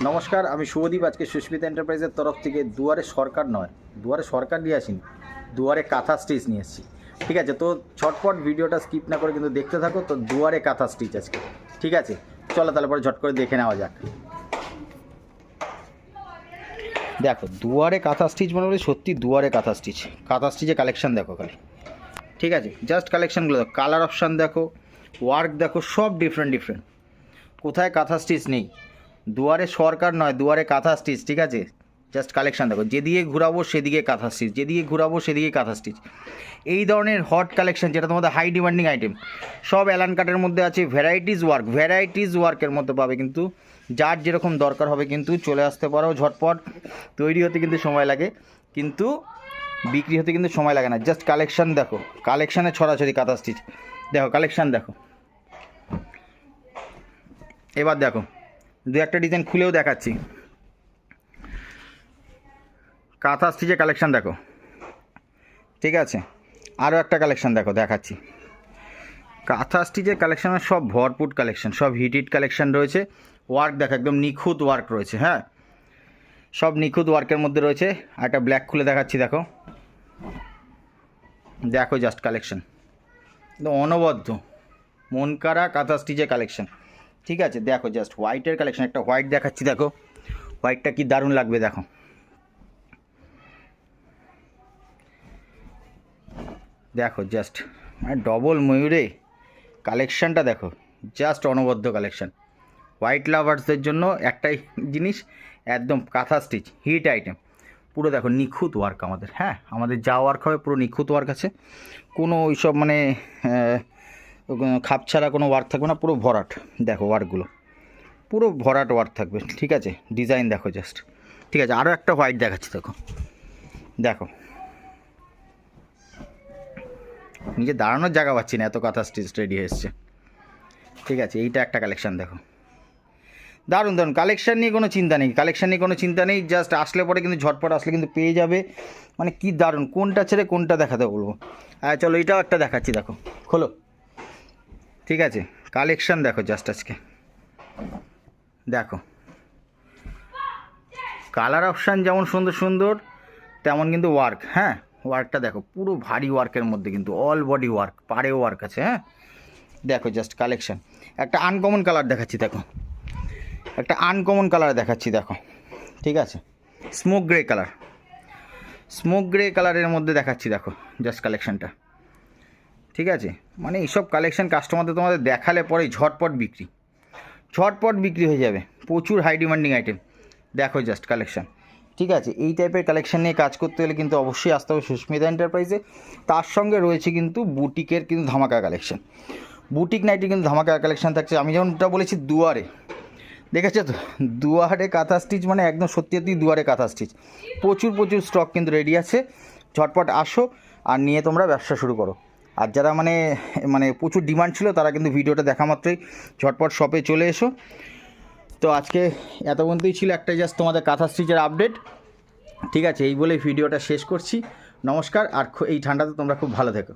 নমস্কার, আমি শুভদীপ। আজকে সুস্মিতা এন্টারপ্রাইজের তরফ থেকে দুয়ারে সরকার নয়, দুয়ারে সরকার নিয়ে আসিনি, দুয়ারে কাঁথা স্টিচ নিয়ে এসেছি। ঠিক আছে, তো ঝটপট ভিডিওটা স্কিপ না করে কিন্তু দেখতে থাকো। তো দুয়ারে কাঁথা স্টিচ আজকে, ঠিক আছে, চলো তাহলে পরে ঝট করে দেখে নেওয়া যাক। দেখো, দুয়ারে কাঁথা স্টিচ মানে বলে সত্যি দুয়ারে কাঁথা স্টিচ। কাঁথা স্টিচের কালেকশান দেখো খালি, ঠিক আছে, জাস্ট কালেকশানগুলো দেখো, কালার অপশান দেখো, ওয়ার্ক দেখো, সব ডিফারেন্ট ডিফারেন্ট। কোথায় কাঁথা স্টিচ নেই? দুয়ারে সরকার নয়, দুয়ারে কাঁথা স্টিচ, ঠিক আছে। জাস্ট কালেকশান দেখো, যেদিকে ঘুরাবো সেদিকে কাঁথা স্টিচ, যেদিকে ঘুরাবো সেদিকে কাঁথা স্টিচ। এই ধরনের হট কালেকশান, যেটা তোমাদের হাই ডিমান্ডিং আইটেম, সব অ্যালান কাটের মধ্যে আছে। ভ্যারাইটিস ওয়ার্কের মধ্যে পাবে, কিন্তু যার যেরকম দরকার হবে কিন্তু চলে আসতে পারো ঝটপট। তৈরি হতে কিন্তু সময় লাগে, কিন্তু বিক্রি হতে কিন্তু সময় লাগে না। জাস্ট কালেকশান দেখো, কালেকশানে ছড়াছড়ি কাঁথা স্টিচ। দেখো কালেকশান দেখো, এবার দেখো দু একটা ডিজাইন খুলেও দেখাচ্ছি। কাঁথা স্টিচের কালেকশান দেখো, ঠিক আছে। আরও একটা কালেকশান দেখো, দেখাচ্ছি। কাঁথা স্টিচের কালেকশানের সব ভরপুর কালেকশান, সব হিট কালেকশান রয়েছে। ওয়ার্ক দেখো, একদম নিখুঁত ওয়ার্ক রয়েছে, হ্যাঁ, সব নিখুঁত ওয়ার্কের মধ্যে রয়েছে। আর একটা ব্ল্যাক খুলে দেখাচ্ছি, দেখো দেখো জাস্ট কালেকশান একদম অনবদ্য মন কাড়া কাঁথা স্টিচের কালেকশান, ঠিক আছে। দেখো জাস্ট হোয়াইটের কালেকশান, একটা হোয়াইট দেখাচ্ছি, দেখো হোয়াইটটা কি দারুণ লাগবে। দেখো দেখো জাস্ট মানে ডবল ময়ূরে কালেকশানটা দেখো, জাস্ট অনবদ্য কালেকশান। হোয়াইট লাভার্সদের জন্য একটাই জিনিস, একদম কাঁথা স্টিচ হিট আইটেম। পুরো দেখো নিখুঁত ওয়ার্ক আমাদের, হ্যাঁ, আমাদের যা ওয়ার্ক হবে পুরো নিখুঁত ওয়ার্ক আছে। কোনো ওইসব মানে খাপ ছাড়া কোনো ওয়ার্ক থাকবে না, পুরো ভরাট। দেখো ওয়ার্কগুলো পুরো ভরাট ওয়ার্ক থাকবে, ঠিক আছে। ডিজাইন দেখো জাস্ট, ঠিক আছে। আরও একটা হোয়াইট দেখাচ্ছি, দেখো দেখো নিজে দাঁড়ানোর জায়গা পাচ্ছি না, এত কাঁথা স্টিচ রেডি এসছে, ঠিক আছে। এইটা একটা কালেকশান দেখো, দারুণ দারুণ কালেকশান নিয়ে কোনো চিন্তা নেই, জাস্ট আসলে পরে কিন্তু ঝটপট আসলে কিন্তু পেয়ে যাবে। মানে কি দারুণ, কোনটা ছেড়ে কোনটা দেখাতে বলবো। চলো এটাও একটা দেখাচ্ছি, দেখো খোলো, ঠিক আছে। কালেকশান দেখো জাস্ট আজকে, দেখো কালার অপশান যেমন সুন্দর সুন্দর, তেমন কিন্তু ওয়ার্ক, হ্যাঁ, ওয়ার্কটা দেখো পুরো ভারী ওয়ার্কের মধ্যে, কিন্তু অল বডি ওয়ার্ক, পাড়ে ওয়ার্ক আছে, হ্যাঁ। দেখো জাস্ট কালেকশান, একটা আনকমন কালার দেখাচ্ছি, দেখো একটা আনকমন কালার দেখাচ্ছি, দেখো ঠিক আছে। স্মোক গ্রে কালারের মধ্যে দেখাচ্ছি, দেখো জাস্ট কালেকশানটা, ঠিক আছে। মানে এইসব কালেকশান কাস্টমারদের তোমাদের দেখালে পরেই ঝটপট বিক্রি হয়ে যাবে। প্রচুর হাই ডিমান্ডিং আইটেম, দেখো জাস্ট কালেকশান, ঠিক আছে। এই টাইপের কালেকশান নিয়ে কাজ করতে হলে কিন্তু অবশ্যই আসতে হবে সুস্মিতা এন্টারপ্রাইজে। তার সঙ্গে রয়েছে কিন্তু বুটিকের কিন্তু ধামাকা কালেকশান, বুটিক নাইটির কিন্তু ধামাকা কালেকশান থাকছে। আমি যেমনটা বলেছি দুয়ারে, দেখেছো তো, দুয়ারে কাঁথা স্টিচ মানে একদম সত্যি দুয়ারে কাঁথা স্টিচ। প্রচুর স্টক কিন্তু রেডি আছে, ঝটপট আসো আর নিয়ে তোমরা ব্যবসা শুরু করো। আর যারা মানে প্রচুর ডিমান্ড ছিল, তারা কিন্তু ভিডিওটা দেখা মাত্রই ঝটপট শপে চলে এসো। তো আজকে এত পর্যন্তই ছিল একটা জাস্ট তোমাদের কাঁথা স্টিচের আপডেট, ঠিক আছে। এই বলে ভিডিওটা শেষ করছি। নমস্কার, আর এই ঠান্ডাতে তোমরা খুব ভালো থেকো।